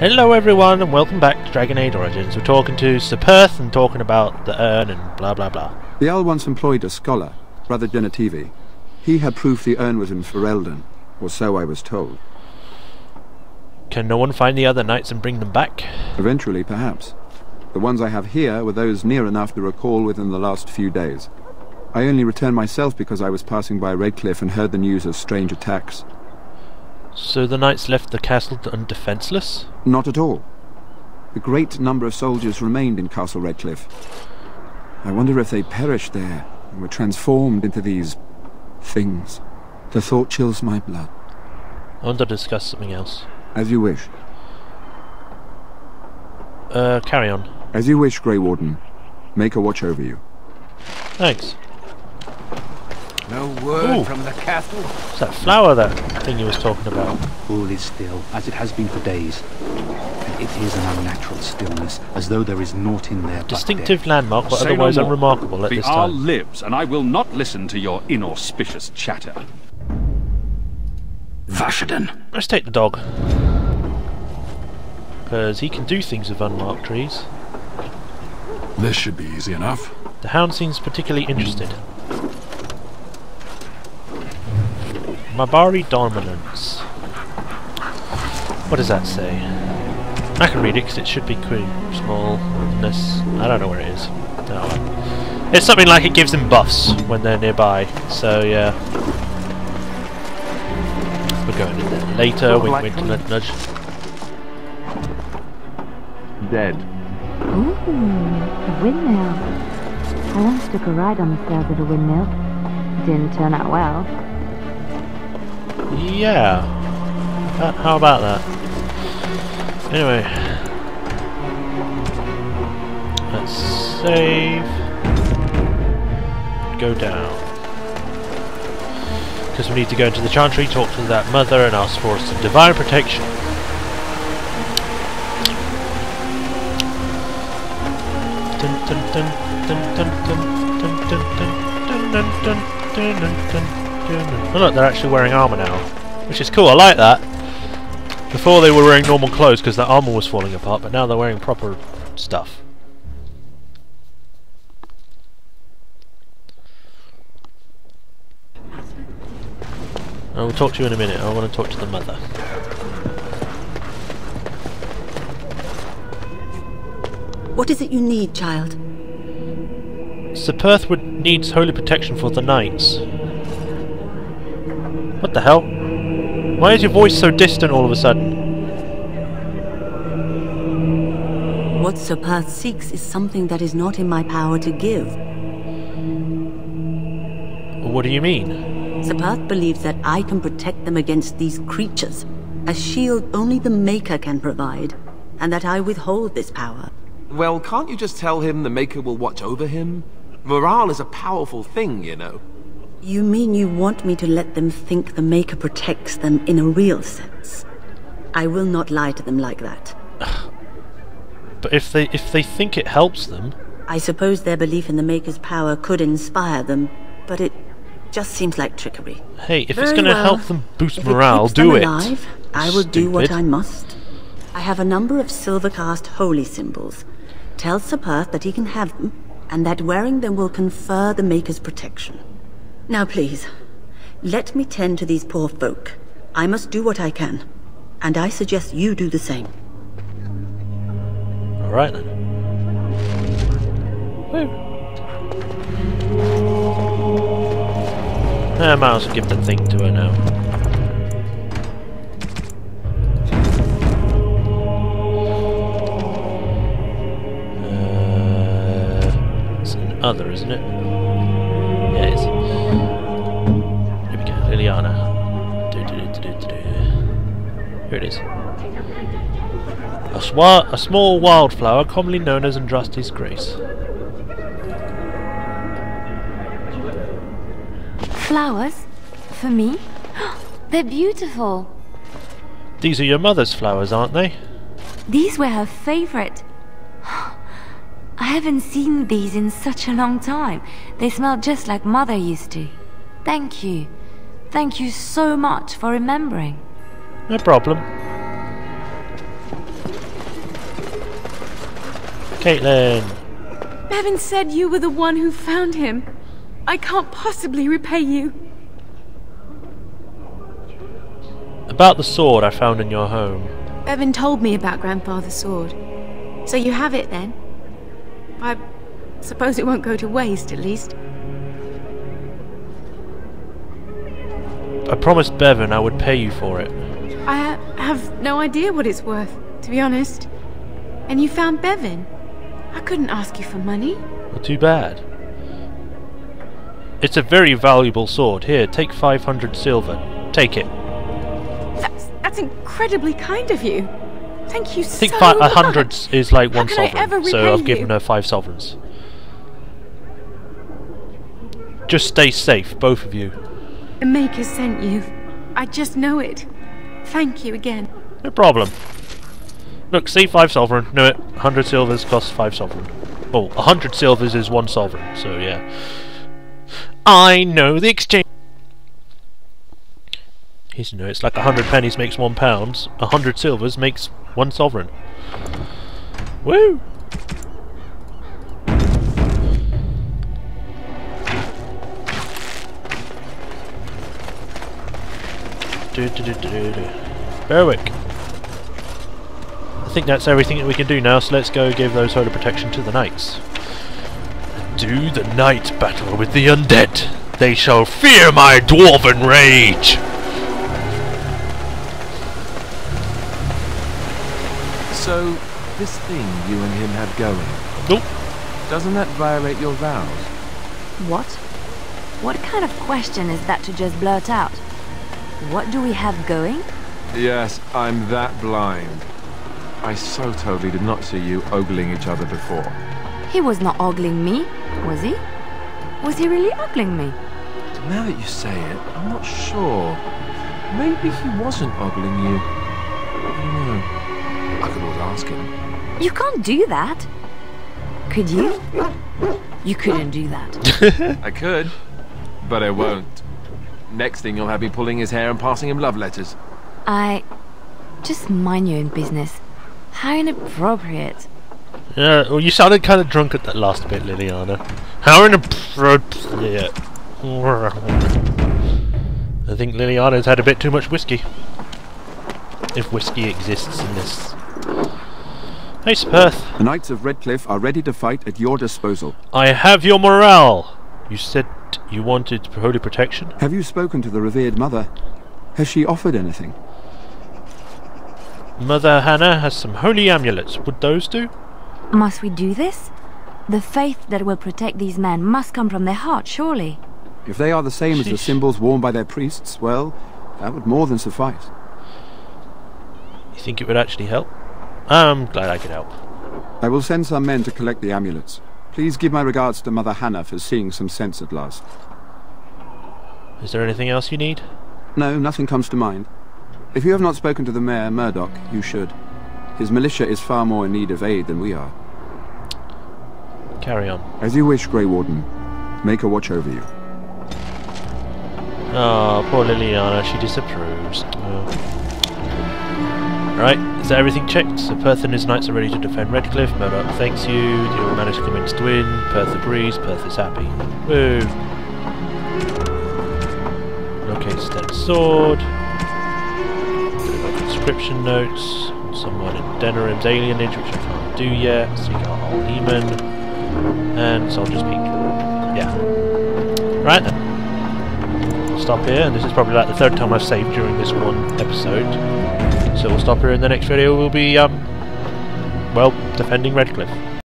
Hello everyone and welcome back to Dragon Age Origins. We're talking to Sir Perth and talking about the urn and blah blah blah. The Owl once employed a scholar, Brother Genetivi. He had proof the urn was in Ferelden, or so I was told. Can no one find the other knights and bring them back? Eventually, perhaps. The ones I have here were those near enough to recall within the last few days. I only returned myself because I was passing by Redcliffe and heard the news of strange attacks. So the knights left the castle undefenceless? Not at all. A great number of soldiers remained in Castle Redcliffe. I wonder if they perished there and were transformed into these things. The thought chills my blood. I want to discuss something else. As you wish. Carry on. As you wish, Grey Warden. Make a watch over you. Thanks. No word Ooh. from the castle. What's that flower, that thing you was talking about? All is still, as it has been for days. And it is an unnatural stillness, as though there is naught in there but Distinctive death. landmark, but Say otherwise no more. unremarkable at The this Owl time. lives, and I will not listen to your inauspicious chatter. Vashaden. Let's take the dog. Because he can do things with unmarked trees. This should be easy enough. The hound seems particularly interested. Mabari Dominance. What does that say? I can read it because it should be quite smallness. I don't know where it is. No. It's something like it gives them buffs when they're nearby. So yeah. We're going in there later. Wink, wink, nudge, nudge. Dead. Ooh, a windmill. I once took a ride on the sails of a windmill. Didn't turn out well. Yeah. How about that? Anyway. Let's save. Go down. Because we need to go into the Chantry, talk to that mother and ask for some divine protection. Dun, dun, dun, dun, dun, dun, dun, dun, dun, dun, dun, dun, dun, dun. Oh look, they're actually wearing armour now, which is cool. I like that. Before they were wearing normal clothes because their armour was falling apart, but now they're wearing proper stuff. I will talk to you in a minute. I want to talk to the mother. What is it you need, child? Sir Perthwood needs holy protection for the knights. What the hell? Why is your voice so distant all of a sudden? What Sir Perth seeks is something that is not in my power to give. What do you mean? Sir Perth believes that I can protect them against these creatures, a shield only the Maker can provide, and that I withhold this power. Well, can't you just tell him the Maker will watch over him? Morale is a powerful thing, you know. You mean you want me to let them think the Maker protects them in a real sense? I will not lie to them like that. But if they think it helps them... I suppose their belief in the Maker's power could inspire them, but it just seems like trickery. Hey, if Very it's going to well. help them boost If morale, it keeps do them it. alive, I will do what Stupid. I must. I have a number of silver-cast holy symbols. Tell Sir Perth that he can have them, and that wearing them will confer the Maker's protection. Now please, let me tend to these poor folk. I must do what I can, and I suggest you do the same. Alright then. Woo. I might as well give the thing to her now. It's an other, isn't it? Yeah, it is. Here we go, Liliana. Here it is. A small wildflower commonly known as Andraste's Grace. Flowers? For me? They're beautiful. These are your mother's flowers, aren't they? These were her favorite. I haven't seen these in such a long time. They smell just like Mother used to. Thank you. Thank you so much for remembering. No problem. Caitlin! Bevan said you were the one who found him. I can't possibly repay you. About the sword I found in your home. Bevan told me about Grandfather's sword. So you have it then? I suppose it won't go to waste, at least. I promised Bevan I would pay you for it. I have no idea what it's worth, to be honest. And you found Bevan. I couldn't ask you for money. Well, too bad. It's a very valuable sword. Here, take 500 silver. Take it. That's incredibly kind of you. Thank you so much. I think 100 is like one How can I sovereign, ever so repay I've given you? her 5 sovereigns. Just stay safe, both of you. The Maker sent you. I just know it. Thank you again. No problem. Look, see, 5 sovereign. Know it. 100 silvers costs 5 sovereign. Oh, 100 silvers is 1 sovereign, so yeah. I know the exchange. Here's, you know, it's like 100 pennies makes 1 pound. 100 silvers makes 1 sovereign. Woo! Berwick. I think that's everything that we can do now, so let's go give those holy protection to the knights. Do the night battle with the undead. They shall fear my dwarven rage. So, this thing you and him have going, Nope. doesn't that violate your vows? What? What kind of question is that to just blurt out? What do we have going? Yes, I'm that blind. I so totally did not see you ogling each other before. He was not ogling me, was he? Was he really ogling me? Now that you say it, I'm not sure. Maybe he wasn't ogling you. I don't know. I could always ask him. You can't do that. Could you? You couldn't do that. I could, but I won't. Next thing you'll have me pulling his hair and passing him love letters. Just mind your own business. How inappropriate. Yeah, well, you sounded kind of drunk at that last bit, Liliana. How inappropriate. I think Liliana's had a bit too much whiskey. If whiskey exists in this. Hey, Perth. The Knights of Redcliffe are ready to fight at your disposal. I have your morale. You said you wanted holy protection? Have you spoken to the revered mother? Has she offered anything? Mother Hannah has some holy amulets. Would those do? Must we do this? The faith that will protect these men must come from their heart, surely. If they are the same as the Sheesh. symbols worn by their priests, well, that would more than suffice. You think it would actually help? I'm glad I could help. I will send some men to collect the amulets. Please give my regards to Mother Hannah for seeing some sense at last. Is there anything else you need? No, nothing comes to mind. If you have not spoken to the Mayor, Murdoch, you should. His militia is far more in need of aid than we are. Carry on. As you wish, Grey Warden. Make a watch over you. Oh, poor Liliana, she disapproves. Oh. Right, is that everything checked? So Perth and his knights are ready to defend Redcliffe. Murdoch thanks you. You'll manage to convince to win. Perth agrees. Perth is happy. Woo! Locate Sten's sword. Deliver conscription notes. Someone in Denerim's alienage, which I can't do yet. Seek out Old Demon. And Soldier's Peak. Yeah. Right then. We'll stop here, and this is probably like the 3rd time I've saved during this one episode. So we'll stop here, in the next video we'll be, well, defending Redcliffe.